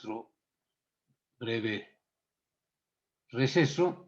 nuestro breve receso.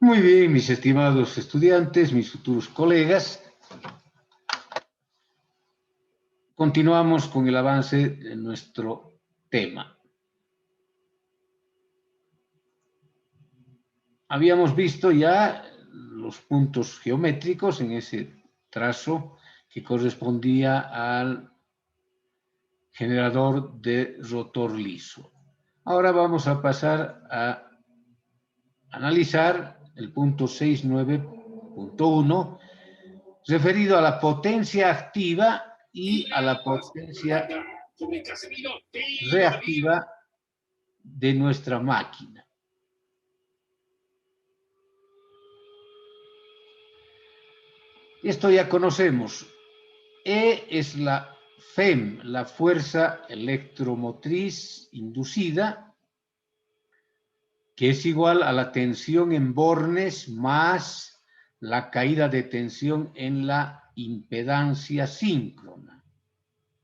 Muy bien, mis estimados estudiantes, mis futuros colegas, continuamos con el avance de nuestro tema. Habíamos visto ya los puntos geométricos en ese trazo que correspondía al generador de rotor liso. Ahora vamos a pasar a analizar el punto 69.1 referido a la potencia activa y a la potencia reactiva de nuestra máquina. Esto ya conocemos. E es la FEM, la fuerza electromotriz inducida, que es igual a la tensión en bornes más la caída de tensión en la impedancia síncrona.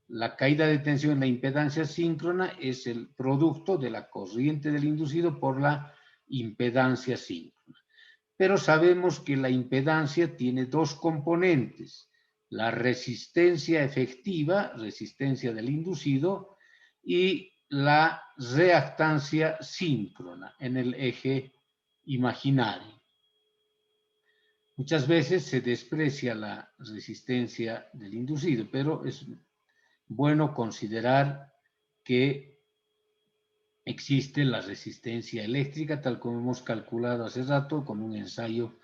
La caída de tensión en la impedancia síncrona es el producto de la corriente del inducido por la impedancia síncrona. Pero sabemos que la impedancia tiene dos componentes: la resistencia efectiva, resistencia del inducido, y la reactancia síncrona en el eje imaginario. Muchas veces se desprecia la resistencia del inducido, pero es bueno considerar que existe la resistencia eléctrica, tal como hemos calculado hace rato con un ensayo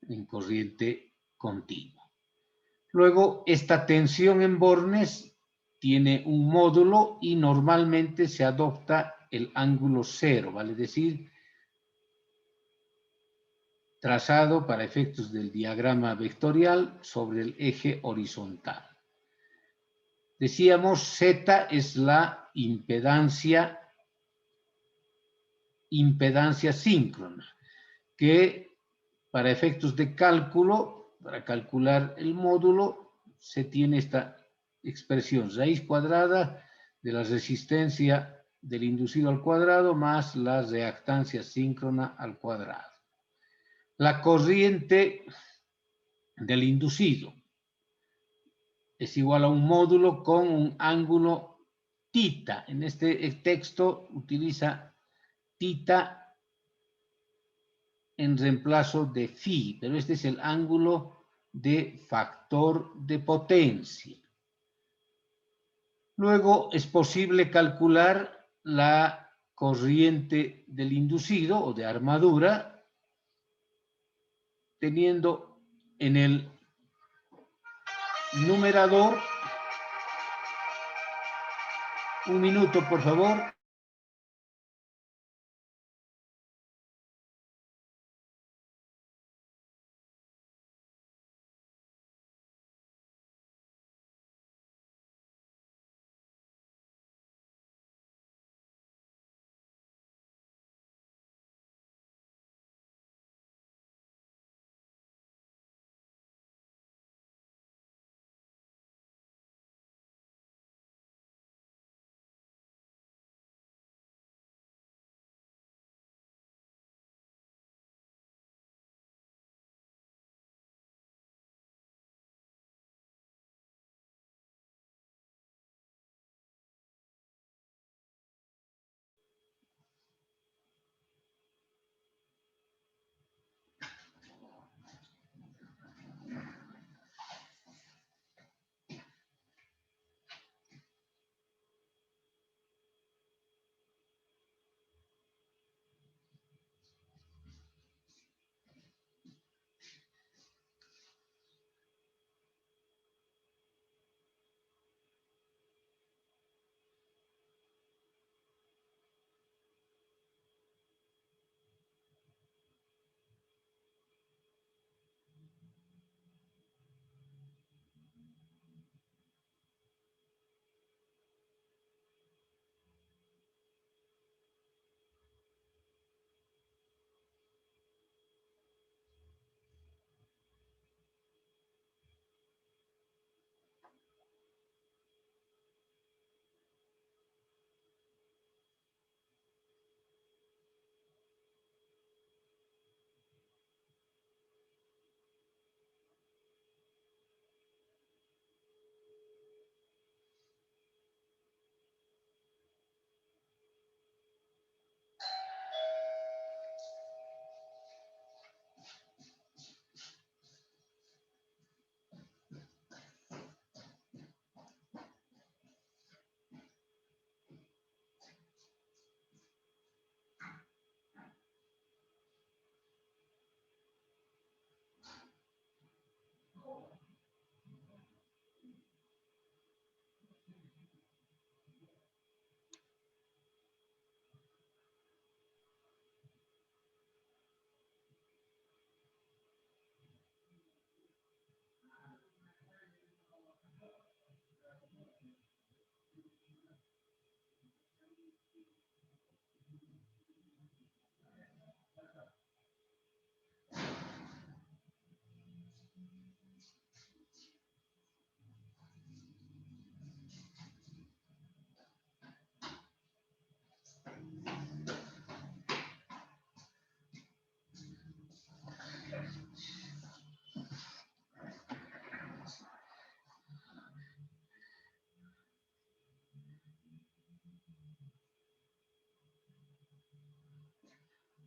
en corriente continua. Luego, esta tensión en bornes tiene un módulo y normalmente se adopta el ángulo cero, vale decir, trazado para efectos del diagrama vectorial sobre el eje horizontal. Decíamos, Z es la impedancia síncrona, que para efectos de cálculo, para calcular el módulo, se tiene esta expresión: raíz cuadrada de la resistencia del inducido al cuadrado más la reactancia síncrona al cuadrado. La corriente del inducido es igual a un módulo con un ángulo θ. En este texto utiliza θ en reemplazo de phi, pero este es el ángulo de factor de potencia. Luego es posible calcular la corriente del inducido o de armadura teniendo en el numerador, un minuto por favor,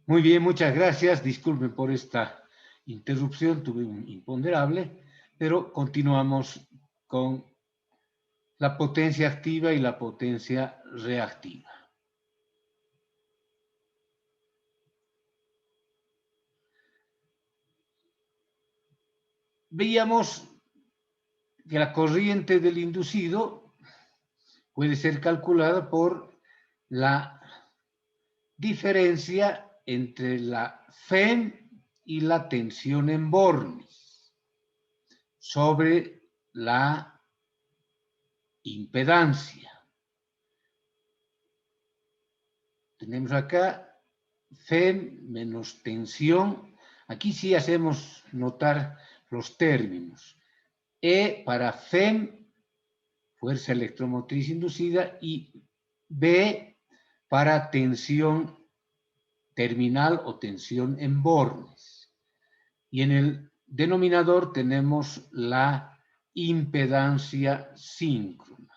Muy bien, muchas gracias. Disculpen por esta interrupción, tuve un imponderable, pero continuamos con la potencia activa y la potencia reactiva. Veíamos que la corriente del inducido puede ser calculada por la diferencia entre la FEM y la tensión en bornes sobre la impedancia. Tenemos acá FEM menos tensión. Aquí sí hacemos notar los términos. E para FEM, fuerza electromotriz inducida, y B para tensión terminal o tensión en bornes. Y en el denominador tenemos la impedancia síncrona.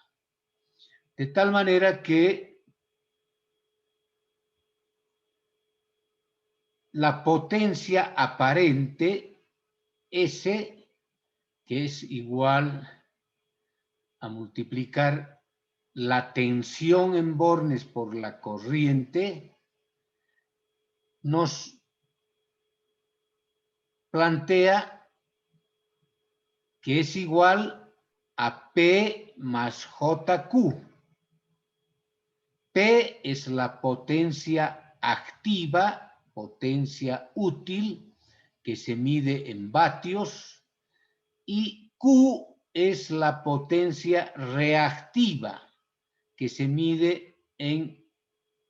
De tal manera que la potencia aparente S, que es igual a multiplicar la tensión en bornes por la corriente, nos plantea que es igual a P más JQ. P es la potencia activa, potencia útil, que se mide en vatios, y Q es la potencia reactiva, que se mide en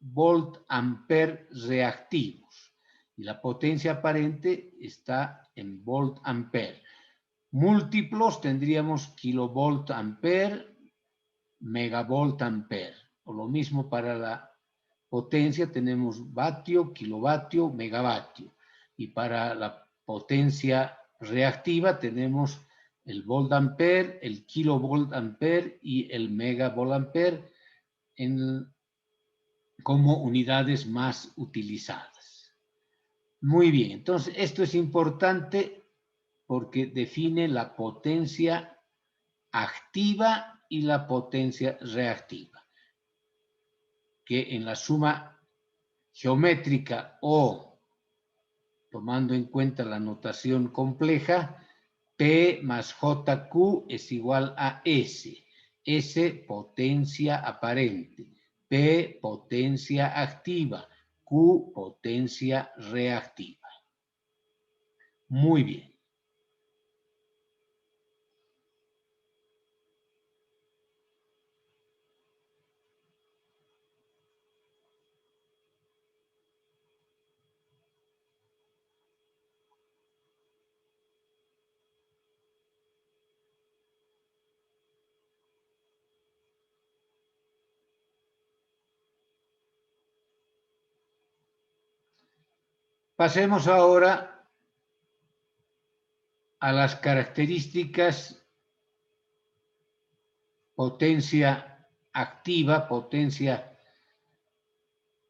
volt-ampere reactivos. Y la potencia aparente está en volt-ampere. Múltiplos tendríamos kilovolt-ampere, megavolt-ampere. O lo mismo para la potencia tenemos vatio, kilovatio, megavatio. Y para la potencia reactiva tenemos el volt-ampere, el kilovolt-ampere y el megavolt-ampere como unidades más utilizadas. Muy bien, entonces esto es importante porque define la potencia activa y la potencia reactiva, que en la suma geométrica o tomando en cuenta la notación compleja, P más JQ es igual a S. S, potencia aparente. P, potencia activa. Q, potencia reactiva. Muy bien. Pasemos ahora a las características potencia activa, potencia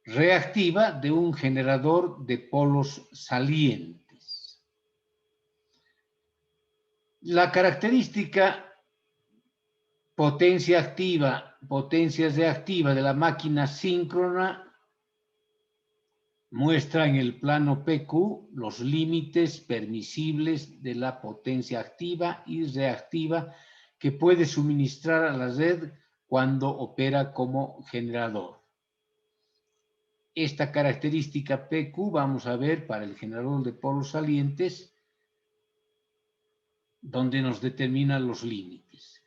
reactiva de un generador de polos salientes. La característica potencia activa, potencia reactiva de la máquina síncrona muestra en el plano PQ los límites permisibles de la potencia activa y reactiva que puede suministrar a la red cuando opera como generador. Esta característica PQ vamos a ver para el generador de polos salientes, donde nos determina los límites.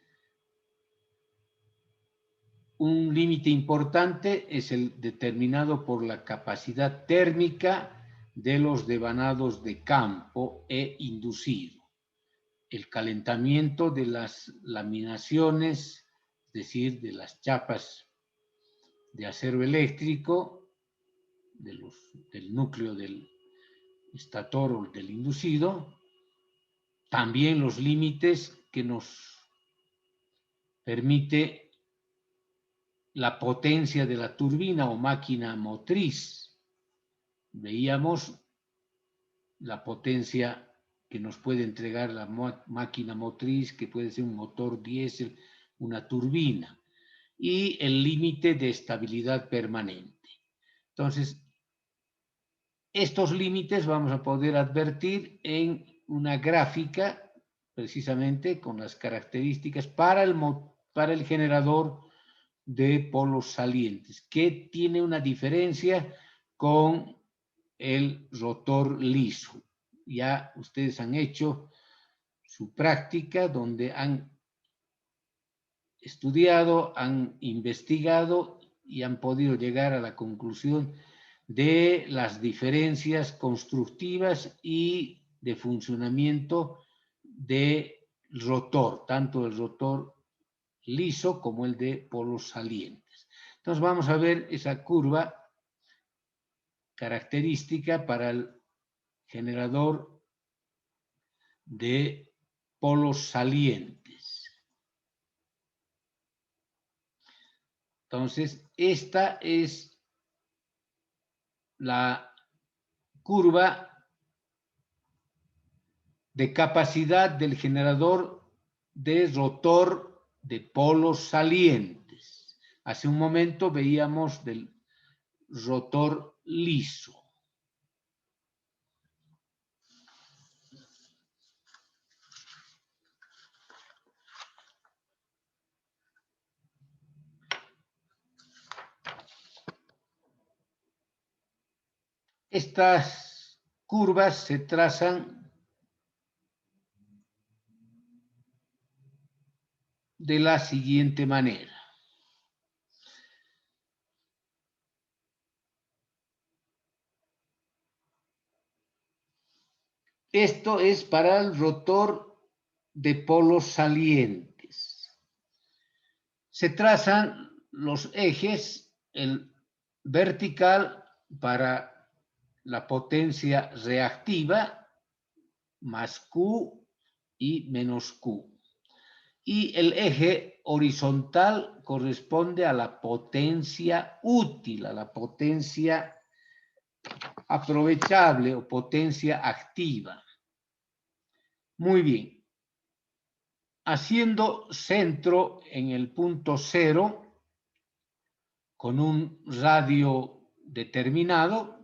Un límite importante es el determinado por la capacidad térmica de los devanados de campo e inducido. El calentamiento de las laminaciones, es decir, de las chapas de acero eléctrico, del núcleo del estator o del inducido. También los límites que nos permite la potencia de la turbina o máquina motriz veíamos la potencia que nos puede entregar la máquina motriz, que puede ser un motor diésel, una turbina, y el límite de estabilidad permanente. Entonces, estos límites vamos a poder advertir en una gráfica, precisamente con las características para el generador de polos salientes, que tiene una diferencia con el rotor liso. Ya ustedes han hecho su práctica donde han estudiado, han investigado y han podido llegar a la conclusión de las diferencias constructivas y de funcionamiento del rotor, tanto el rotor liso como el de polos salientes. Entonces vamos a ver esa curva característica para el generador de polos salientes. Entonces, esta es la curva de capacidad del generador de rotor de polos salientes. Hace un momento veíamos del rotor liso. Estas curvas se trazan de la siguiente manera. Esto es para el rotor de polos salientes. Se trazan los ejes, el vertical para la potencia reactiva, más Q y menos Q. Y el eje horizontal corresponde a la potencia útil, a la potencia aprovechable o potencia activa. Muy bien. Haciendo centro en el punto 0 con un radio determinado,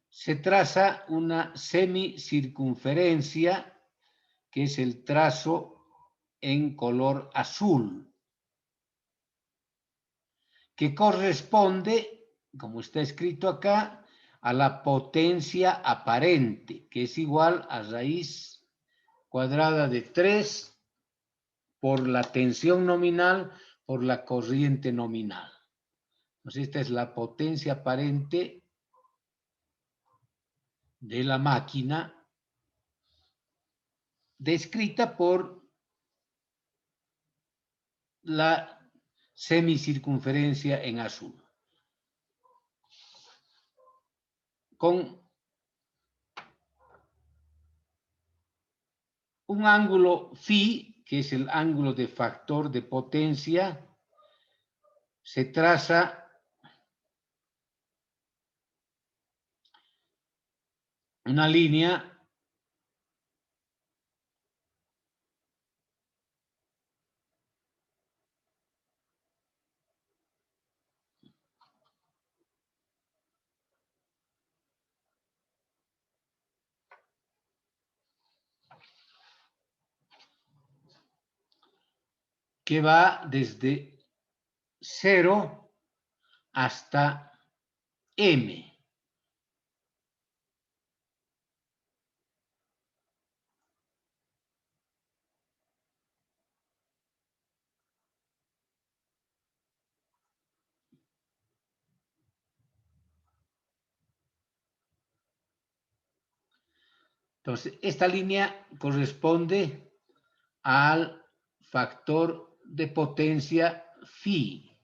se traza una semicircunferencia, que es el trazo en color azul, que corresponde, como está escrito acá, a la potencia aparente, que es igual a raíz cuadrada de 3 por la tensión nominal por la corriente nominal. Entonces, esta es la potencia aparente de la máquina descrita por la semicircunferencia en azul. Con un ángulo phi, que es el ángulo de factor de potencia, se traza una línea que va desde 0 hasta M. Entonces, esta línea corresponde al factor de potencia phi.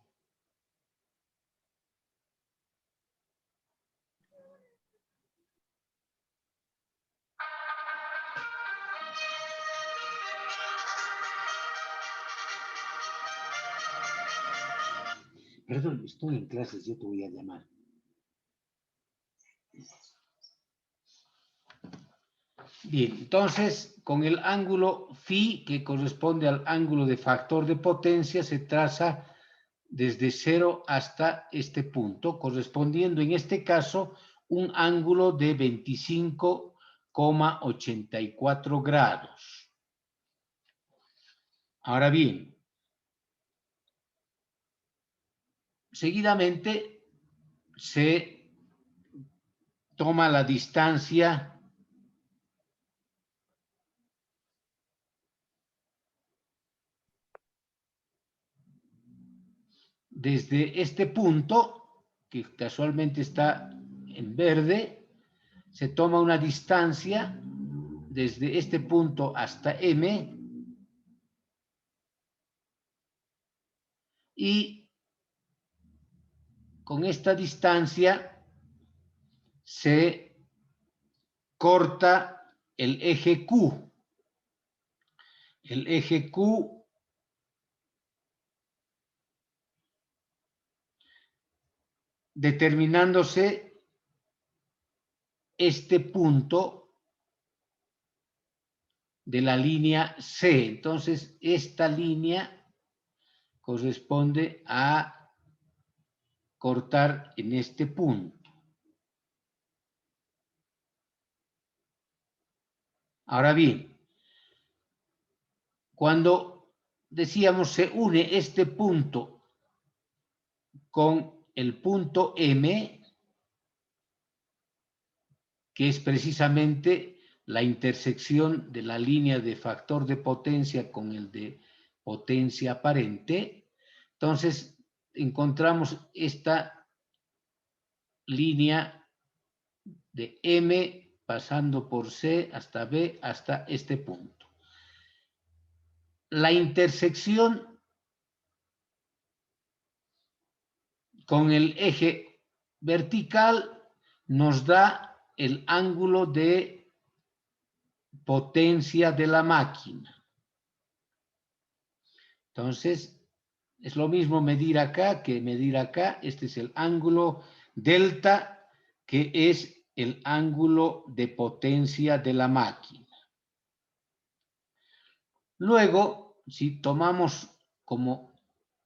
Perdón, estoy en clases, yo te voy a llamar. Bien, entonces con el ángulo phi, que corresponde al ángulo de factor de potencia, se traza desde 0 hasta este punto, correspondiendo en este caso un ángulo de 25,84 grados. Ahora bien, seguidamente se toma la distancia desde este punto, que casualmente está en verde, se toma una distancia desde este punto hasta M y con esta distancia se corta el eje Q. El eje Q determinándose este punto de la línea C. Entonces, esta línea corresponde a cortar en este punto. Ahora bien, cuando decíamos se une este punto con el punto M, que es precisamente la intersección de la línea de factor de potencia con el de potencia aparente, entonces encontramos esta línea de M pasando por C hasta B hasta este punto. La intersección con el eje vertical nos da el ángulo de potencia de la máquina. Entonces, es lo mismo medir acá que medir acá. Este es el ángulo delta, que es el ángulo de potencia de la máquina. Luego, si tomamos como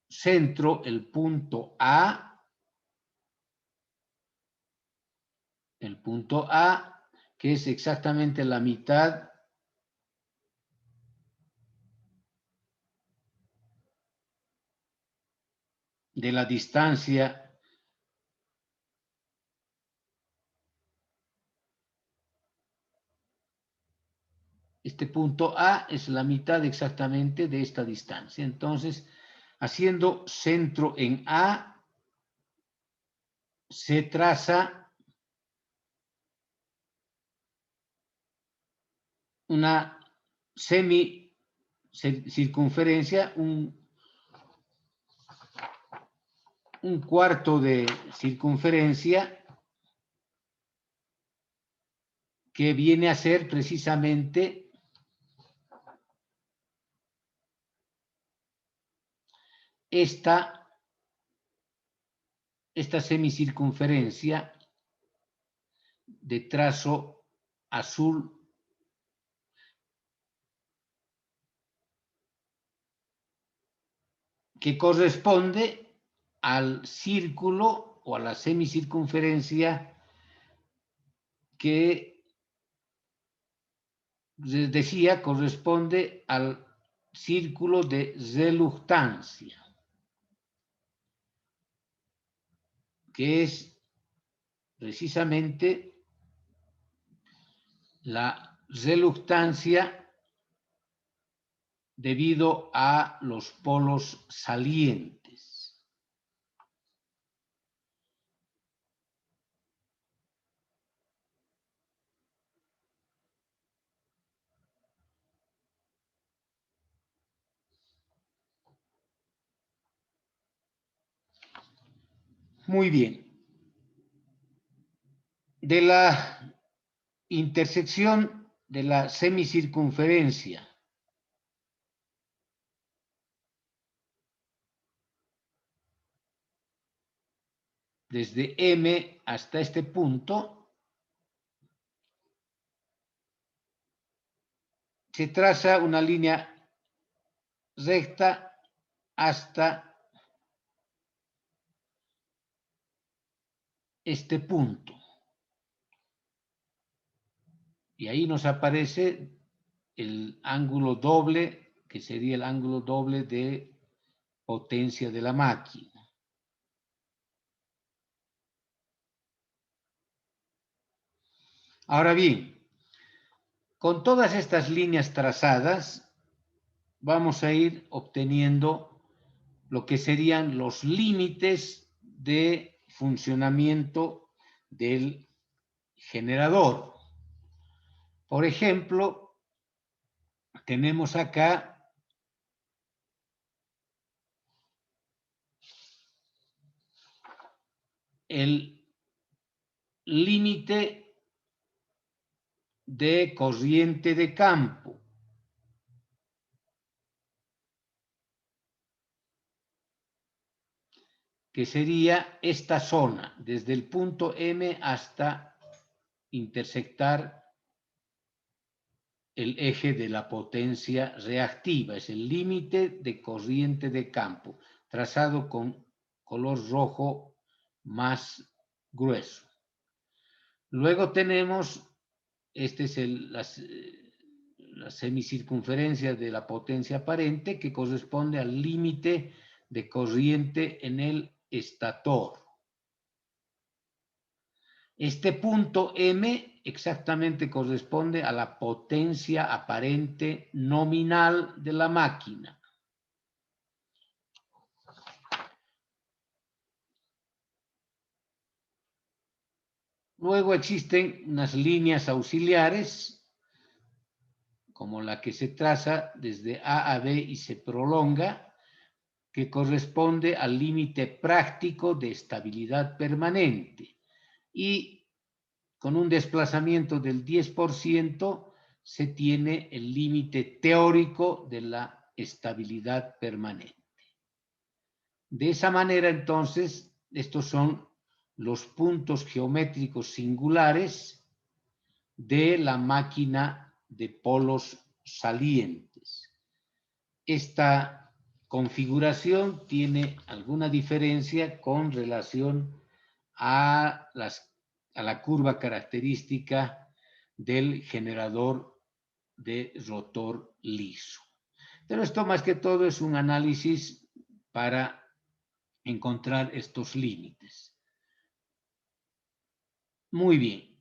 centro el punto A, que es exactamente la mitad de la distancia este punto A es la mitad exactamente de esta distancia. Entonces, haciendo centro en A, se traza una semicircunferencia, un cuarto de circunferencia, que viene a ser precisamente esta semicircunferencia de trazo azul que corresponde al círculo o a la semicircunferencia que decía corresponde al círculo de reluctancia, que es precisamente la reluctancia debido a los polos salientes. Muy bien. De la intersección de la semicircunferencia desde M hasta este punto, se traza una línea recta hasta este punto. Y ahí nos aparece el ángulo doble, que sería el ángulo doble de potencia de la máquina. Ahora bien, con todas estas líneas trazadas, vamos a ir obteniendo lo que serían los límites de funcionamiento del generador. Por ejemplo, tenemos acá el límite de corriente de campo, que sería esta zona, desde el punto M hasta intersectar el eje de la potencia reactiva. Es el límite de corriente de campo, trazado con color rojo más grueso. Luego tenemos, este es la semicircunferencia de la potencia aparente, que corresponde al límite de corriente en el estator. Este punto M exactamente corresponde a la potencia aparente nominal de la máquina. Luego existen unas líneas auxiliares, como la que se traza desde A a B y se prolonga, que corresponde al límite práctico de estabilidad permanente. Y con un desplazamiento del 10% se tiene el límite teórico de la estabilidad permanente. De esa manera, entonces, estos son los puntos geométricos singulares de la máquina de polos salientes. Esta configuración tiene alguna diferencia con relación a la curva característica del generador de rotor liso. Pero esto más que todo es un análisis para encontrar estos límites. Muy bien.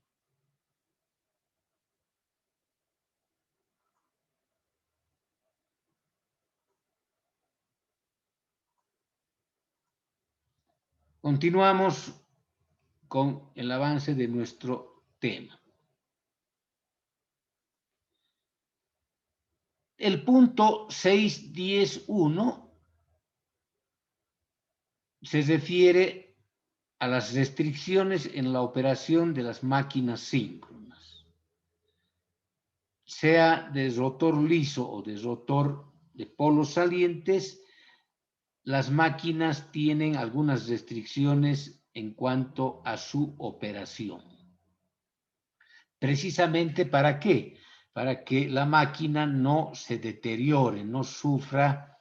Continuamos con el avance de nuestro tema. El punto 6.10.1 se refiere a las restricciones en la operación de las máquinas síncronas, sea de rotor liso o de rotor de polos salientes. Las máquinas tienen algunas restricciones en cuanto a su operación. ¿Precisamente para qué? Para que la máquina no se deteriore, no sufra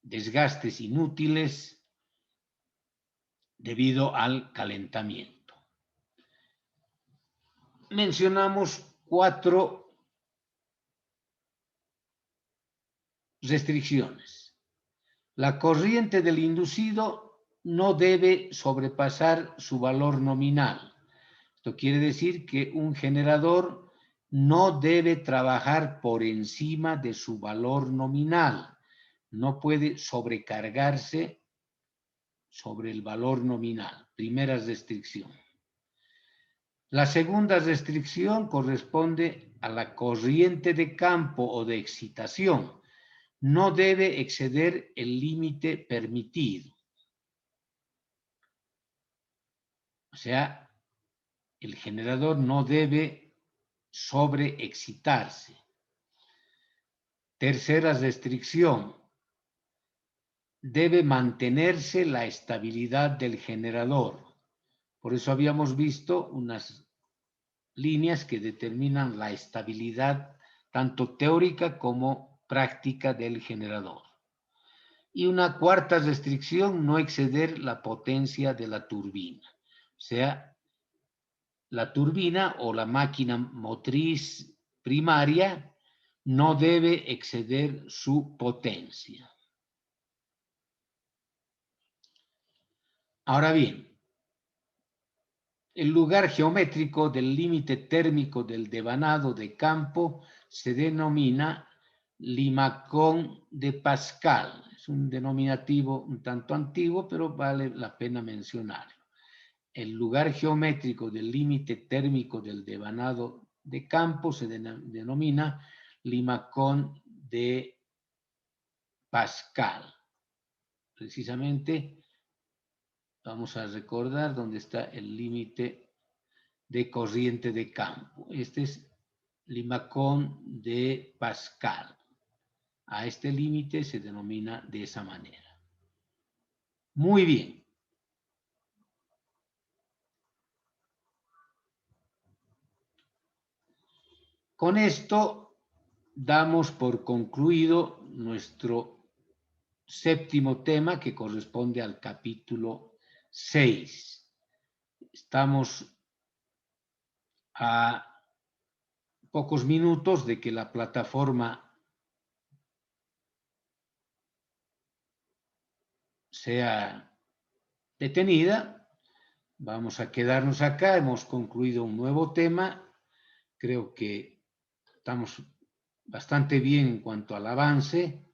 desgastes inútiles debido al calentamiento. Mencionamos 4 restricciones. La corriente del inducido no debe sobrepasar su valor nominal. Esto quiere decir que un generador no debe trabajar por encima de su valor nominal. No puede sobrecargarse sobre el valor nominal. Primera restricción. La segunda restricción corresponde a la corriente de campo o de excitación. No debe exceder el límite permitido. O sea, el generador no debe sobreexcitarse. Tercera restricción. Debe mantenerse la estabilidad del generador. Por eso habíamos visto unas líneas que determinan la estabilidad tanto teórica como práctica del generador. Y una cuarta restricción, no exceder la potencia de la turbina. O sea, la turbina o la máquina motriz primaria no debe exceder su potencia. Ahora bien, el lugar geométrico del límite térmico del devanado de campo se denomina limacón de Pascal. Es un denominativo un tanto antiguo, pero vale la pena mencionarlo. El lugar geométrico del límite térmico del devanado de campo se denomina limacón de Pascal. Precisamente vamos a recordar dónde está el límite de corriente de campo. Este es limacón de Pascal. A este límite se denomina de esa manera. Muy bien. Con esto damos por concluido nuestro séptimo tema, que corresponde al capítulo 6. Estamos a pocos minutos de que la plataforma sea detenida. Vamos a quedarnos acá. Hemos concluido un nuevo tema. Creo que estamos bastante bien en cuanto al avance.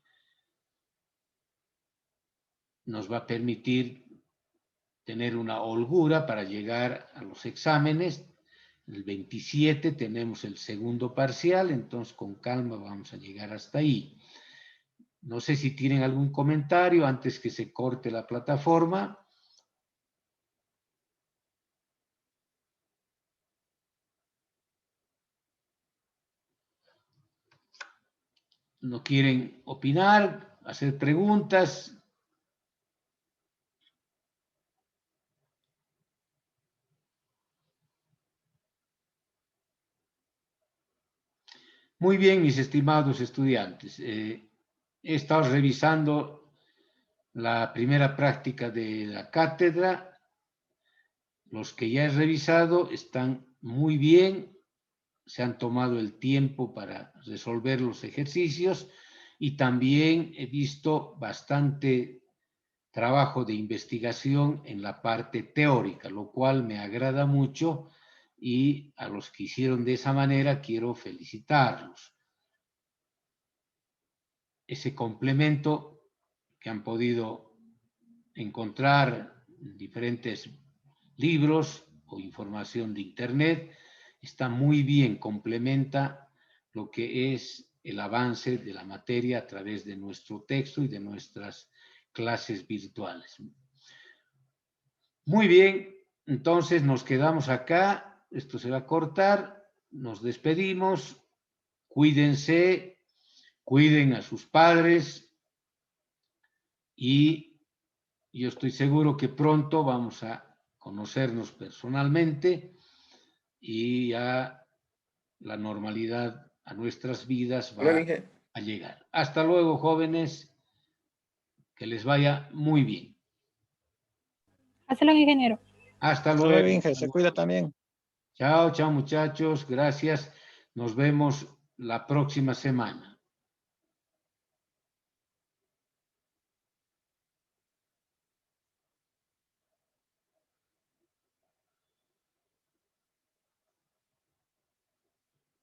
Nos va a permitir tener una holgura para llegar a los exámenes. El 27 tenemos el segundo parcial, entonces con calma vamos a llegar hasta ahí. No sé si tienen algún comentario antes que se corte la plataforma. ¿No quieren opinar, hacer preguntas? Muy bien, mis estimados estudiantes. He estado revisando la primera práctica de la cátedra. Los que ya he revisado están muy bien, se han tomado el tiempo para resolver los ejercicios y también he visto bastante trabajo de investigación en la parte teórica, lo cual me agrada mucho y a los que hicieron de esa manera quiero felicitarlos. Ese complemento que han podido encontrar en diferentes libros o información de internet está muy bien, complementa lo que es el avance de la materia a través de nuestro texto y de nuestras clases virtuales. Muy bien, entonces nos quedamos acá, esto se va a cortar, nos despedimos, cuídense, cuiden a sus padres y yo estoy seguro que pronto vamos a conocernos personalmente y ya la normalidad a nuestras vidas va a llegar. Hasta luego, jóvenes, que les vaya muy bien. Hasta luego, ingeniero. Hasta Hasta luego. luego, Inge, se cuida también. Chao, chao muchachos, gracias. Nos vemos la próxima semana.